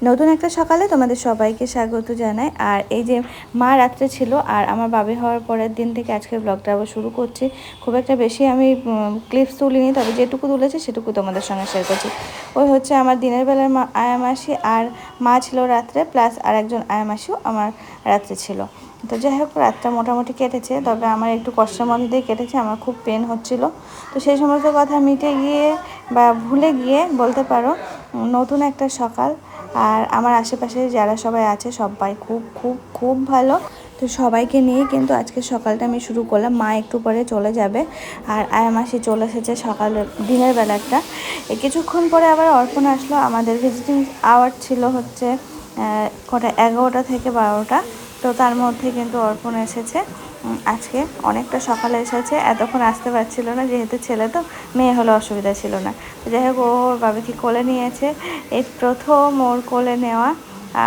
নতুন একটা সকালে তোমাদের সবাইকে স্বাগত জানাই। আর এই যে মা রাত্রে ছিল আর আমার বাবি হওয়ার পরের দিন থেকে আজকের ব্লগটা আবার শুরু করছি। খুব একটা বেশি আমি ক্লিপস তুলিনি, তবে যেটুকু তুলেছি সেটুকু তোমাদের সঙ্গে শেয়ার করছি। ওই হচ্ছে আমার দিনের বেলার আয়ামাসি আর মা ছিল রাত্রে, প্লাস আর একজন আয়ামাসিও আমার রাত্রে ছিল। তো যাই হোক, রাতটা মোটামুটি কেটেছে, তবে আমার একটু কষ্টের মধ্যে দিয়ে কেটেছে। আমার খুব পেন হচ্ছিল, তো সেই সমস্ত কথা মিটে গিয়ে বা ভুলে গিয়ে বলতে পারো নতুন একটা সকাল। আর আমার আশেপাশে যারা সবাই আছে সবাই খুব খুব খুব ভালো। তো সবাইকে নিয়ে কিন্তু আজকে সকালটা আমি শুরু করলাম। মা একটু পরে চলে যাবে আর আয়ামাসি চলে এসেছে সকালে দিনের বেলাটা। কিছুক্ষণ পরে আবার অর্পণ আসলো। আমাদের ভিজিটিং আওয়ার ছিল হচ্ছে কটা 11টা থেকে 12টা। তো তার মধ্যে কিন্তু অর্পণ এসেছে আজকে অনেকটা সকালে এসেছে। এতক্ষণ আসতে পারছিল না, যেহেতু ছেলে তো, মেয়ে হলে অসুবিধা ছিল না। যাই হোক, ওর বাবাকে কোলে নিয়েছে, এই প্রথম ওর কোলে নেওয়া।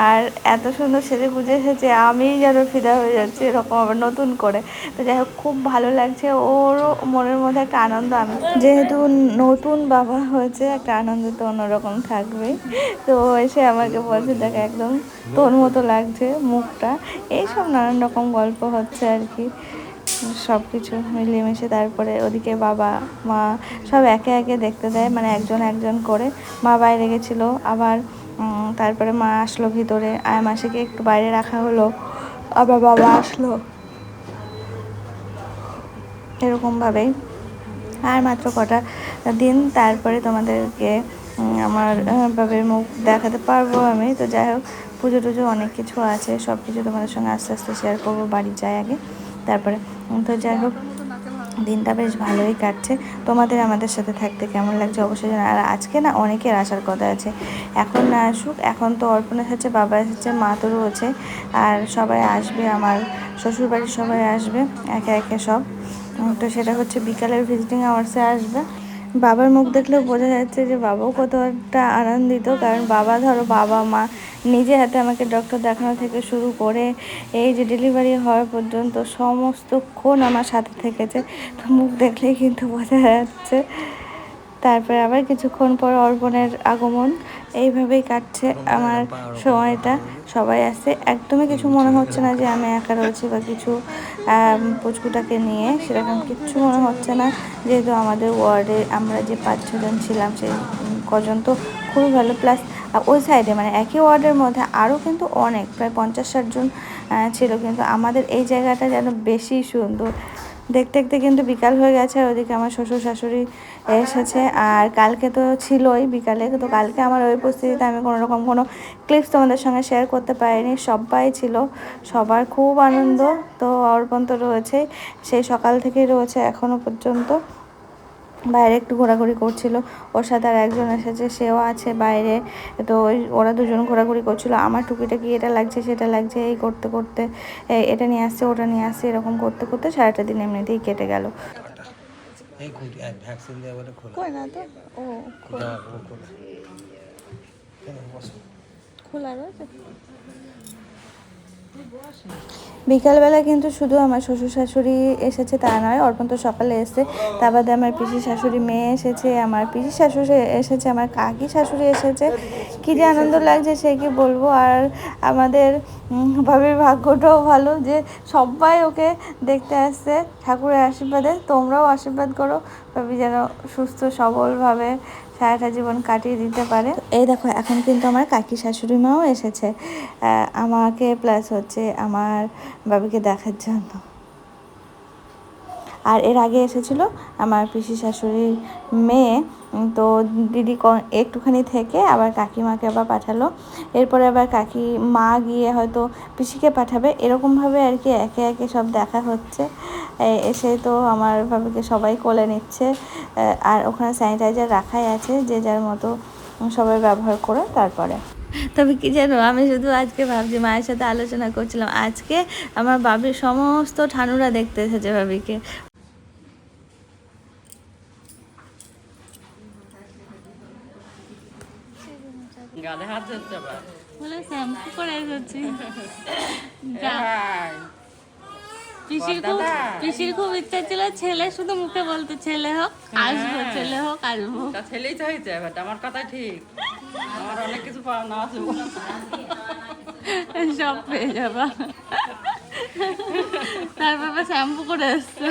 আর এত সুন্দর সেজে গুজে এসেছে, আমি যেন ফিদা হয়ে যাচ্ছি এরকম আবার নতুন করে। তো যাই হোক, খুব ভালো লাগছে। ওরও মনের মধ্যে একটা আনন্দ, আমি যেহেতু নতুন বাবা হয়েছে একটা আনন্দ তো অন্যরকম থাকবেই। তো এসে আমাকে বলছে দেখে একদম তোর মতো লাগছে মুখটা, এইসব নানান রকম গল্প হচ্ছে আর কি, সব কিছু মিলিয়ে মিশে। তারপরে ওদিকে বাবা মা সব একে একে দেখতে দেয়, মানে একজন একজন করে। মা বাইরে গেছিলো, আবার তারপরে মা আসলো ভিতরে, আয়ামাসিকে একটু বাইরে রাখা হলো, আবার বাবা আসলো, এরকমভাবেই। আর মাত্র কটা দিন, তারপরে তোমাদেরকে আমার বাবার মুখ দেখাতে পারবো আমি। তো যাই হোক, পুজো টুজো অনেক কিছু আছে, সব কিছু তোমাদের সঙ্গে আস্তে আস্তে শেয়ার করবো। বাড়ি যাই আগে, তারপরে। তো যাই হোক, দিনটা বেশ ভালোই কাটছে। তোমাদের আমাদের সাথে থাকতে কেমন লাগছে অবশ্যই জানা। আর আজকে না অনেকের আসার কথা আছে, এখন না আসুক। এখন তো অর্পণ এসেছে, বাবা এসেছে, মা তো রয়েছে, আর সবাই আসবে, আমার শ্বশুরবাড়ির সবাই আসবে একে একে সব। তো সেটা হচ্ছে বিকালের ভিজিটিং আওয়ার্সে আসবে। বাবার মুখ দেখলেও বোঝা যাচ্ছে যে বাবাও কতটা আনন্দিত, কারণ বাবা ধরো বাবা মা নিজে হাতে আমাকে ডক্টর দেখানো থেকে শুরু করে এই যে ডেলিভারি হওয়ার পর্যন্ত সমস্তক্ষণ আমার সাথে থেকেছে। তো মুখ দেখলেই কিন্তু বোঝা যাচ্ছে। তারপরে আবার কিছুক্ষণ পর অর্পণের আগমন। এইভাবেই কাটছে আমার সময়টা। সবাই আসছে, একদমই কিছু মনে হচ্ছে না যে আমি একা রয়েছি বা কিছু। পুচকুটাকে নিয়ে সেরকম কিচ্ছু মনে হচ্ছে না, যেহেতু আমাদের ওয়ার্ডে আমরা যে 5-6 জন ছিলাম সেই কজন তো খুবই ভালো। প্লাস ওই সাইডে মানে একই ওয়ার্ডের মধ্যে আরও কিন্তু অনেক, প্রায় 50-60 জন ছিল, কিন্তু আমাদের এই জায়গাটা যেন বেশি সুন্দর। দেখতে দেখতে কিন্তু বিকাল হয়ে গেছে। আর ওদিকে আমার শ্বশুর শাশুড়ি এসেছে, আর কালকে তো ছিলই বিকালে। তো কালকে আমার ওই উপস্থিতিতে আমি কোনো রকম কোনো ক্লিপস তোমাদের সঙ্গে শেয়ার করতে পারিনি। সবাই ছিল, সবার খুব আনন্দ। তো অর্পণ তো রয়েছে, সেই সকাল থেকেই রয়েছে এখনও পর্যন্ত। বাইরে একটু ঘোরাঘুরি করছিল, ওর সাথে আর একজন এসেছে, সেও আছে বাইরে। তো ওরা দুজন ঘোরাঘুরি করছিল। আমার টুকিটাকি এটা লাগছে সেটা লাগছে এই করতে করতে, এটা নিয়ে আসছে ওটা নিয়ে আসছে, এরকম করতে করতে সারাটা দিন এমনিতেই কেটে গেল। খোলা রয়েছে। বিকালবেলা কিন্তু শুধু আমার শ্বশুর শাশুড়ি এসেছে তা নয়, অর্পণ তো সকালে এসেছে। তার বাদে আমার পিসি শাশুড়ি মেয়ে এসেছে, আমার পিসি শাশুড়ি এসেছে, আমার কাকি শাশুড়ি এসেছে। কী যে আনন্দ লাগছে সে কি বলবো। আর আমাদের ভাবির ভাগ্যটাও ভালো যে সবাই ওকে দেখতে আসছে। ঠাকুরের আশীর্বাদে তোমরাও আশীর্বাদ করো, ভাবি যেন সুস্থ সবলভাবে সারাটা জীবন কাটিয়ে দিতে পারে। এই দেখো, এখন কিন্তু আমার কাকি শাশুড়ি মাও এসেছে আমাকে প্লাস হচ্ছে আমার বাবাকে দেখার জন্য। আর এর আগে এসেছিলো আমার পিসি শাশুড়ির মেয়ে। তো দিদি একটুখানি থেকে আবার কাকিমাকে আবার পাঠালো। এরপরে আবার কাকি মা গিয়ে হয়তো পিসিকে পাঠাবে, এরকমভাবে আর কি একে একে সব দেখা হচ্ছে। এসে তো আমার বাবাকে সবাই কোলে নিচ্ছে। আর ওখানে স্যানিটাইজার রাখাই আছে, যে যার মতো সবাই ব্যবহার করে। তারপরে তবে কি জানো, আমি শুধু আজকে ভাবছি, মায়ের সাথে আলোচনা করছিলাম, আজকে আমার বাবির সমস্ত ঠানুরা দেখতে এসেছে ভাবিকে। গালে হাত ধরতে পারে বলে শ্যাম্পু করে এসেছি। পিসির খুব ইচ্ছা ছিল ছেলে, শুধু মুখে বলতো ছেলে হোক আসবো, ছেলে হোক আসবো। ছেলেই তো হয়েছে, বাট আমার কথা ঠিক। আমার অনেক কিছু পাওনা আছে। সব পেয়ে যাবা। তারপর শ্যাম্পু করে এসছে।